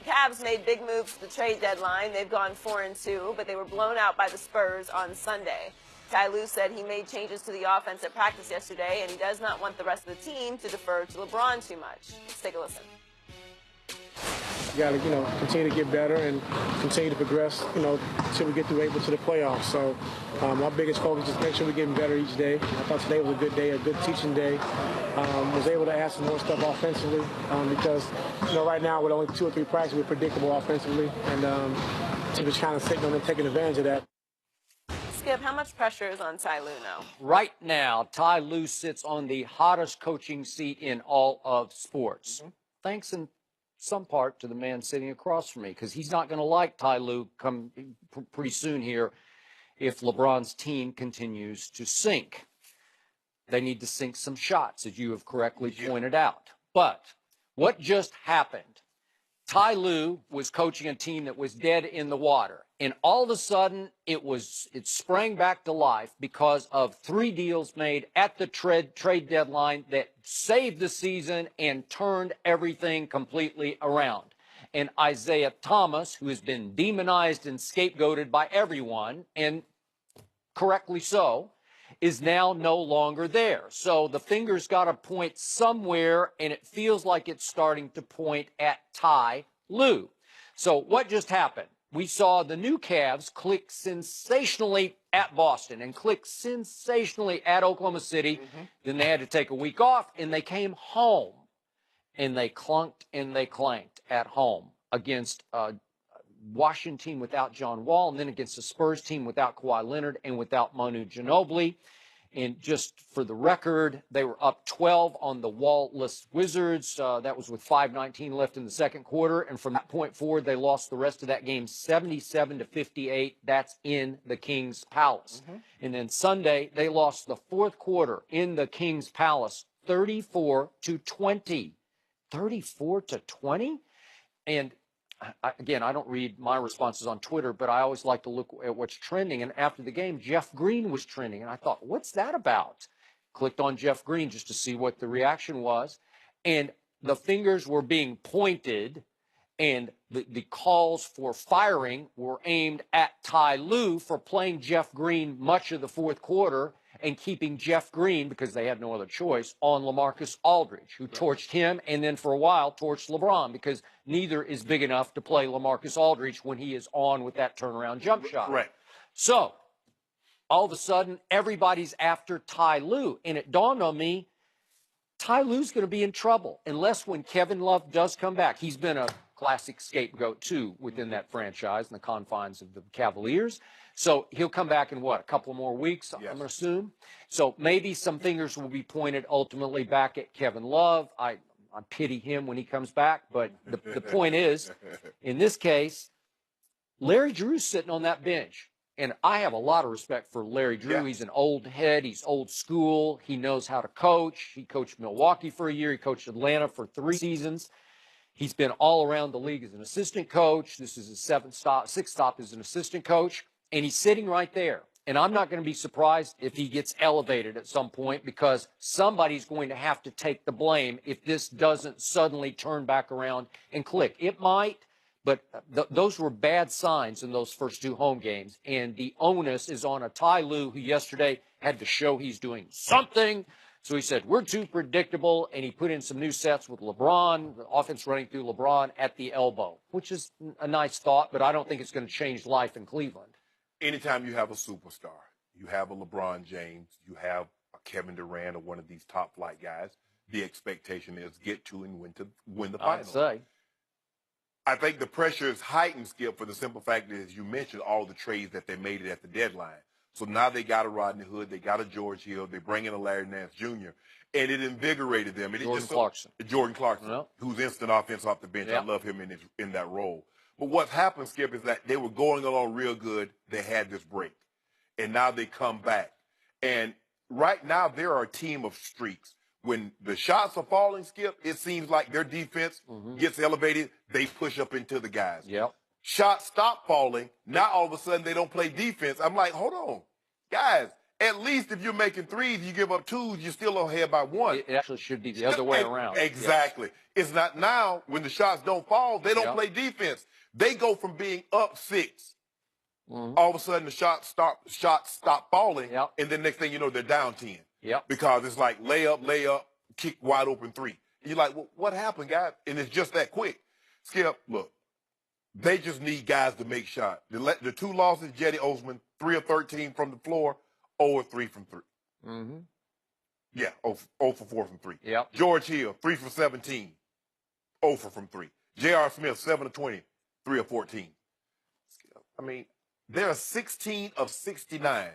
Cavs made big moves to the trade deadline. They've gone 4-2, but they were blown out by the Spurs on Sunday. Ty Lue said he made changes to the offense at practice yesterday, and he does not want the rest of the team to defer to LeBron too much. Let's take a listen. You got to, continue to get better and continue to progress, until we get through April to the playoffs. So our biggest focus is make sure we're getting better each day. I thought today was a good day, a good teaching day. Was able to add some more stuff offensively because, right now with only 2 or 3 practices, we're predictable offensively, and team is kind of sitting on and taking advantage of that. Skip, how much pressure is on Ty Lue now? Right now, Ty Lue sits on the hottest coaching seat in all of sports. Thanks in some part to the man sitting across from me, because he's not going to like Ty Lue come pretty soon here if LeBron's team continues to sink. They need to sink some shots, as you have correctly pointed out. But what just happened? Ty Lue was coaching a team that was dead in the water, and all of a sudden it sprang back to life because of 3 deals made at the trade deadline that saved the season and turned everything completely around. And Isaiah Thomas, who has been demonized and scapegoated by everyone, and correctly so, is now no longer there. So the finger's got to point somewhere, and it feels like it's starting to point at Ty Lue. So what just happened? We saw the new Cavs click sensationally at Boston and click sensationally at Oklahoma City. Then they had to take a week off, and they came home, and they clunked and they clanked at home against a Washington team without John Wall, and then against the Spurs team without Kawhi Leonard and without Manu Ginobili. And just for the record, they were up 12 on the Wall-less Wizards. That was with 5:19 left in the second quarter. And from that point forward, they lost the rest of that game 77-58. That's in the King's Palace. And then Sunday, they lost the fourth quarter in the King's Palace 34-20. 34-20? And again, I don't read my responses on Twitter, but I always like to look at what's trending. And after the game, Jeff Green was trending. And I thought, what's that about? Clicked on Jeff Green just to see what the reaction was. And the fingers were being pointed, and the calls for firing were aimed at Ty Lue for playing Jeff Green much of the fourth quarter and keeping Jeff Green, because they had no other choice, on LaMarcus Aldridge, who torched him and then for a while torched LeBron, because neither is big enough to play LaMarcus Aldridge when he is on with that turnaround jump shot. Correct. So all of a sudden, everybody's after Ty Lue, and it dawned on me, Ty Lue's going to be in trouble unless when Kevin Love does come back. He's been a classic scapegoat, too, within that franchise in the confines of the Cavaliers. So he'll come back in, what, a couple more weeks, I'm going to assume? So maybe some fingers will be pointed ultimately back at Kevin Love. I pity him when he comes back. But the point is, in this case, Larry Drew's sitting on that bench. And I have a lot of respect for Larry Drew. He's an old head. He's old school. He knows how to coach. He coached Milwaukee for a year. He coached Atlanta for 3 seasons. He's been all around the league as an assistant coach. This is his 6th stop as an assistant coach. And he's sitting right there. And I'm not going to be surprised if he gets elevated at some point, because somebody's going to have to take the blame if this doesn't suddenly turn back around and click. It might, but those were bad signs in those first 2 home games. And the onus is on a Ty Lue, who yesterday had to show he's doing something. So he said, we're too predictable, and he put in some new sets with LeBron, the offense running through LeBron at the elbow, which is a nice thought, but I don't think it's going to change life in Cleveland. Anytime you have a superstar, you have a LeBron James, you have a Kevin Durant or one of these top flight guys, the expectation is get to and win the finals. I think the pressure is heightened, Skip, for the simple fact that, as you mentioned, all the trades that they made at the deadline. So now they got a Rodney Hood, they got a George Hill, they bring in a Larry Nance Jr., and it invigorated them. Jordan Clarkson, who's instant offense off the bench. I love him in that role. But what's happened, Skip, is that they were going along real good. They had this break, and now they come back. And right now, there are a team of streaks. When the shots are falling, Skip, it seems like their defense gets elevated. They push up into the guys. Shots stop falling. Now, all of a sudden, they don't play defense. I'm like, hold on. Guys, At least if you're making threes, you give up twos, you're still ahead by one. It actually should be the other way around. Exactly. Yes. It's not now when the shots don't fall, they don't play defense. They go from being up 6. All of a sudden the shots stop falling, and then next thing you know, they're down 10. Because it's like layup, kick wide open 3. You're like, well, what happened, guys? And it's just that quick. Skip, look, they just need guys to make shots. The 2 losses, Jetty Osman, 3 of 13 from the floor, 0 of 3 from 3. Yeah, 0 for 4 from 3. George Hill, 3 for 17, 0 for from 3. J.R. Smith, 7 of 20, 3 of 14. I mean, they're 16 of 69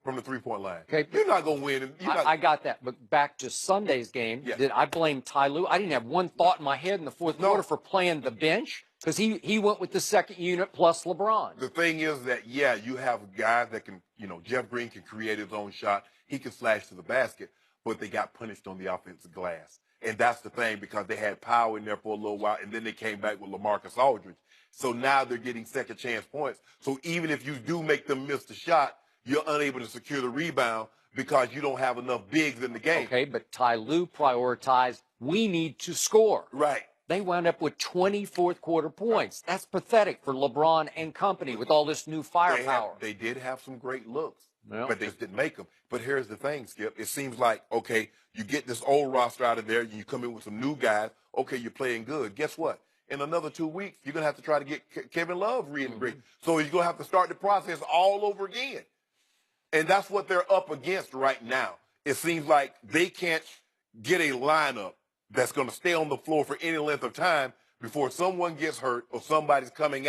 from the three-point line. Okay, you're not going to win. I got that. But back to Sunday's game, did I blame Ty Lue? I didn't have one thought in my head in the fourth quarter for playing the bench because he went with the second unit plus LeBron. The thing is that, you have guys that can, Jeff Green can create his own shot. He can slash to the basket, but they got punished on the offensive glass. And that's the thing because they had power in there for a little while, and then they came back with LaMarcus Aldridge. So now they're getting second chance points. So even if you do make them miss the shot, you're unable to secure the rebound because you don't have enough bigs in the game. Okay, but Ty Lue prioritized, we need to score. Right. They wound up with 20 fourth-quarter points. That's pathetic for LeBron and company with all this new firepower. They did have some great looks, but they just didn't make them. But here's the thing, Skip. It seems like, okay, you get this old roster out of there, and you come in with some new guys. Okay, you're playing good. Guess what? In another 2 weeks, you're going to have to try to get Kevin Love reintegrated. So you're going to have to start the process all over again. And that's what they're up against right now. It seems like they can't get a lineup that's going to stay on the floor for any length of time before someone gets hurt or somebody's coming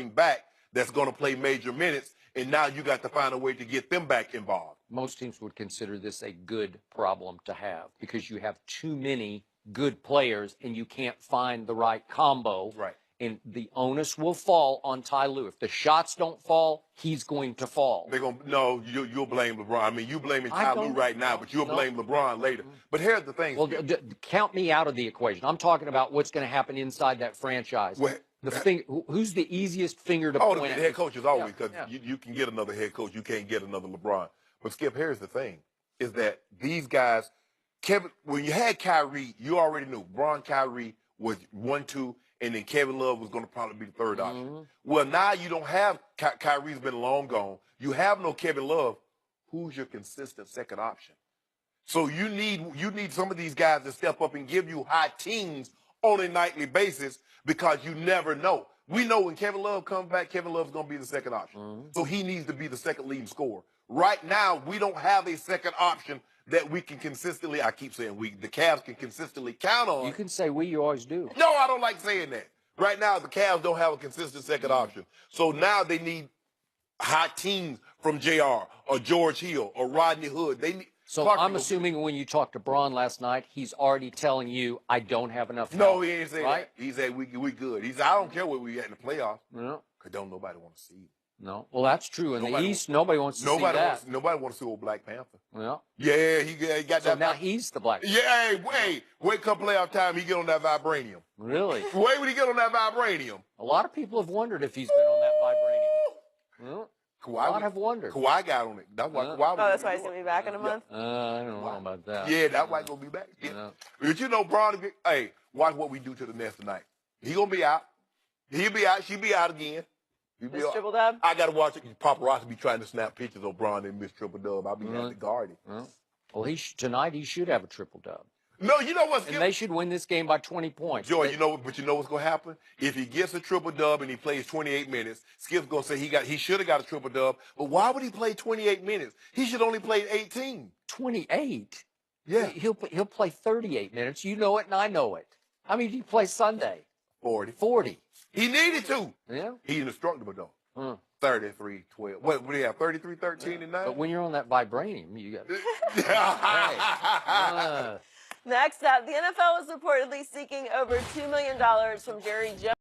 back that's going to play major minutes. And now you got to find a way to get them back involved. Most teams would consider this a good problem to have because you have too many good players and you can't find the right combo. Right. And the onus will fall on Ty Lue. If the shots don't fall, he's going to fall. They're going to, no, you'll blame LeBron. I mean, you're blaming Ty Lue right now, but you'll blame LeBron later. But here's the thing. Well, count me out of the equation. I'm talking about what's going to happen inside that franchise. Well, who's the easiest finger to point at? The head coach is always, because you can get another head coach. You can't get another LeBron. But, Skip, here's the thing, is that these guys, when you had Kyrie, you already knew LeBron, Kyrie was 1-2, and then Kevin Love was going to probably be the third option. Well, now you don't have Kyrie's been long gone. You have no Kevin Love. Who's your consistent second option? So you need some of these guys to step up and give you high teens on a nightly basis because you never know. We know when Kevin Love comes back, Kevin Love's going to be the second option. So he needs to be the second leading scorer. Right now, we don't have a second option that we can consistently, I keep saying the Cavs can consistently count on. You can say we, you always do. No, I don't like saying that. Right now, the Cavs don't have a consistent second option. So now they need high teams from JR or George Hill or Rodney Hood. They need. So I'm assuming when you talked to Braun last night, he's already telling you, I don't have enough help. No, he ain't saying that. He said, we good. He said, I don't care where we at in the playoffs. No. Because don't nobody want to see it. No. Well, that's true. In the East, nobody wants to see that. Nobody wants to see old Black Panther. Yeah. He got that. So now he's the Black Panther. Yeah, wait come playoff time, he get on that vibranium. Really? Wait when he get on that vibranium. A lot of people have wondered if he's been on that vibranium. A lot have wondered. Kawhi got on it. That's why. That's why he's going to be back in a month? I don't know about that. Yeah, that's why he's going to be back. Yeah. But you know, Braun, hey, watch what we do to the Nets tonight. He going to be out. He'll be out. She'll be out again. Miss Triple Dub? I got to watch it. Paparazzi be trying to snap pictures of Braun and Miss Triple Dub. I'll be at the Garden. Well, tonight he should have a triple dub. No, you know what, Skip? And they should win this game by 20 points. Joy, you know what's going to happen? If he gets a triple dub and he plays 28 minutes, Skip's going to say he should have got a triple dub. But why would he play 28 minutes? He should only play 18. 28? Yeah. He'll play 38 minutes. You know it and I know it. How many did he play Sunday? 40. 40. He needed to. Yeah. He's indestructible, though. 33, 12. What do you have, 33, 13, and 9? But when you're on that vibranium, you got Next up, the NFL is reportedly seeking over $2 million from Jerry Jones.